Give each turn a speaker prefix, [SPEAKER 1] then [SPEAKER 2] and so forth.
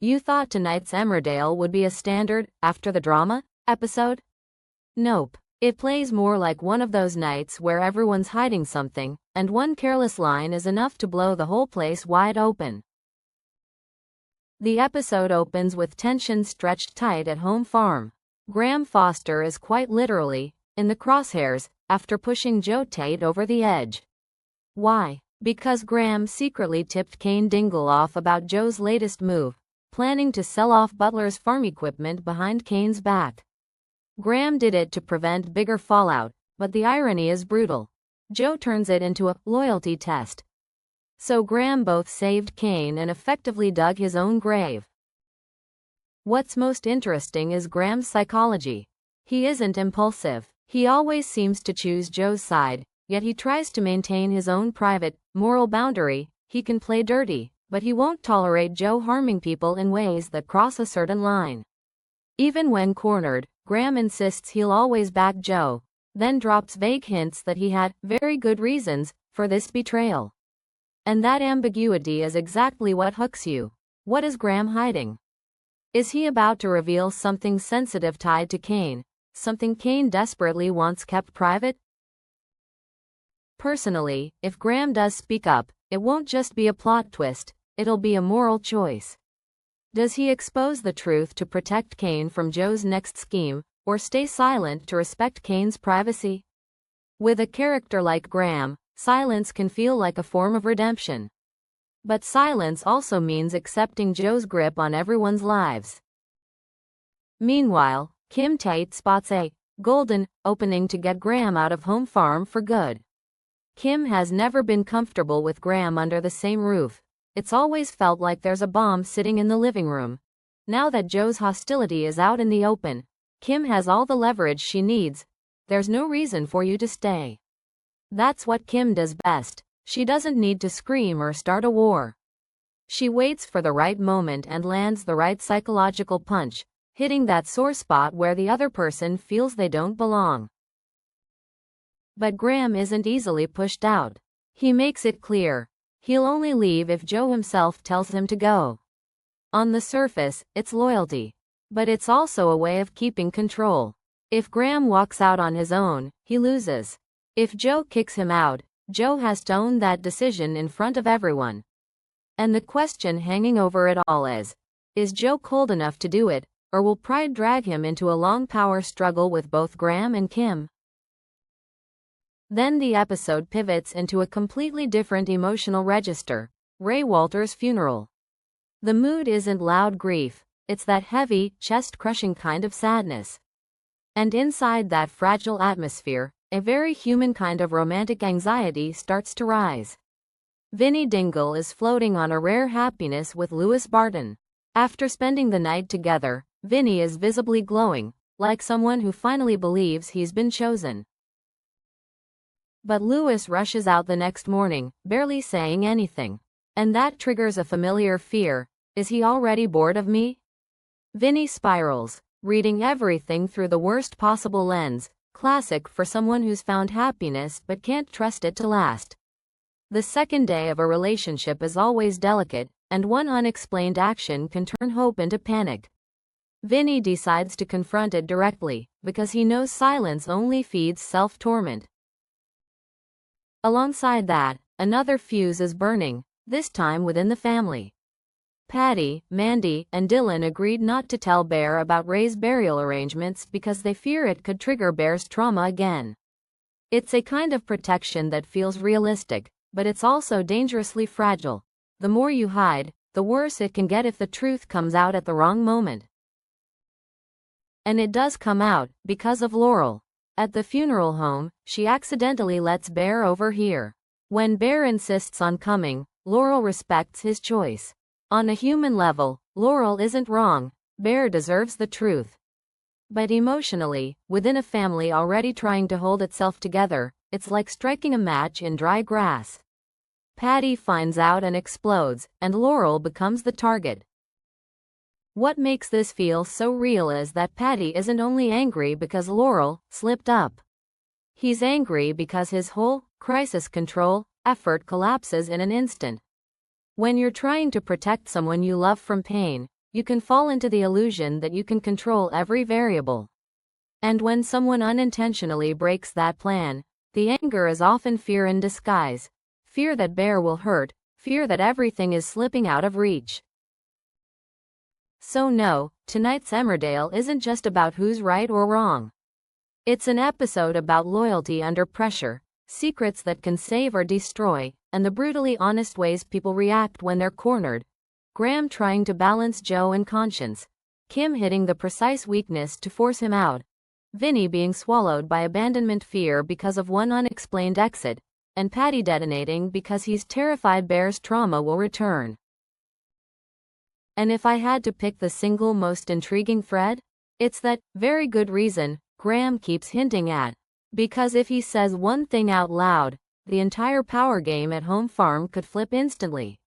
[SPEAKER 1] You thought tonight's Emmerdale would be a standard, after the drama, episode? Nope. It plays more like one of those nights where everyone's hiding something, and one careless line is enough to blow the whole place wide open. The episode opens with tension stretched tight at home farm. Graham Foster is quite literally in the crosshairs after pushing Kim Tate over the edge. Why? Because Graham secretly tipped Kane Dingle off about Joe's latest move, planning to sell off Butler's farm equipment behind Kane's back. Graham did it to prevent bigger fallout, but the irony is brutal. Joe turns it into a loyalty test. So Graham both saved Kane and effectively dug his own grave. What's most interesting is Graham's psychology. He isn't impulsive. He always seems to choose Joe's side, yet he tries to maintain his own private, moral boundary. He can play dirty, but he won't tolerate Joe harming people in ways that cross a certain line. Even when cornered, Graham insists he'll always back Joe, then drops vague hints that he had very good reasons for this betrayal. And that ambiguity is exactly what hooks you. What is Graham hiding? Is he about to reveal something sensitive tied to Kane, something Kane desperately wants kept private? Personally, if Graham does speak up, it won't just be a plot twist, it'll be a moral choice. Does he expose the truth to protect Kane from Joe's next scheme, or stay silent to respect Kane's privacy? With a character like Graham, silence can feel like a form of redemption. But silence also means accepting Joe's grip on everyone's lives. Meanwhile, Kim Tate spots a golden opening to get Graham out of home farm for good. Kim has never been comfortable with Graham under the same roof. It's always felt like there's a bomb sitting in the living room. Now that Joe's hostility is out in the open, Kim has all the leverage she needs. There's no reason for you to stay. That's what Kim does best. She doesn't need to scream or start a war. She waits for the right moment and lands the right psychological punch, hitting that sore spot where the other person feels they don't belong. But Graham isn't easily pushed out. He makes it clear he'll only leave if Joe himself tells him to go. On the surface, it's loyalty. But it's also a way of keeping control. If Graham walks out on his own, he loses. If Joe kicks him out, Joe has to own that decision in front of everyone. And the question hanging over it all is Joe cold enough to do it, or will pride drag him into a long power struggle with both Graham and Kim? Then the episode pivots into a completely different emotional register, Ray Walter's funeral. The mood isn't loud grief, it's that heavy, chest-crushing kind of sadness. And inside that fragile atmosphere, a very human kind of romantic anxiety starts to rise. Vinnie Dingle is floating on a rare happiness with Louis Barton. After spending the night together, Vinnie is visibly glowing, like someone who finally believes he's been chosen. But Louis rushes out the next morning, barely saying anything. And that triggers a familiar fear. Is he already bored of me? Vinnie spirals, reading everything through the worst possible lens, classic for someone who's found happiness but can't trust it to last. The second day of a relationship is always delicate, and one unexplained action can turn hope into panic. Vinnie decides to confront it directly, because he knows silence only feeds self-torment. Alongside that, another fuse is burning, this time within the family. Patty, Mandy, and Dylan agreed not to tell Bear about Ray's burial arrangements because they fear it could trigger Bear's trauma again. It's a kind of protection that feels realistic, but it's also dangerously fragile. The more you hide, the worse it can get if the truth comes out at the wrong moment. And it does come out, because of Laurel. At the funeral home, she accidentally lets Bear overhear. When Bear insists on coming, Laurel respects his choice. On a human level, Laurel isn't wrong. Bear deserves the truth. But emotionally, within a family already trying to hold itself together, it's like striking a match in dry grass. Patty finds out and explodes, and Laurel becomes the target. What makes this feel so real is that Patty isn't only angry because Laurel slipped up. He's angry because his whole crisis control effort collapses in an instant. When you're trying to protect someone you love from pain, you can fall into the illusion that you can control every variable. And when someone unintentionally breaks that plan, the anger is often fear in disguise. Fear that Bear will hurt, fear that everything is slipping out of reach. So no, tonight's Emmerdale isn't just about who's right or wrong. It's an episode about loyalty under pressure, secrets that can save or destroy, and the brutally honest ways people react when they're cornered. Graham trying to balance Joe and conscience, Kim hitting the precise weakness to force him out, Vinny being swallowed by abandonment fear because of one unexplained exit, and Paddy detonating because he's terrified Bear's trauma will return. And if I had to pick the single most intriguing thread, it's that very good reason Graham keeps hinting at. Because if he says one thing out loud, the entire power game at Home Farm could flip instantly.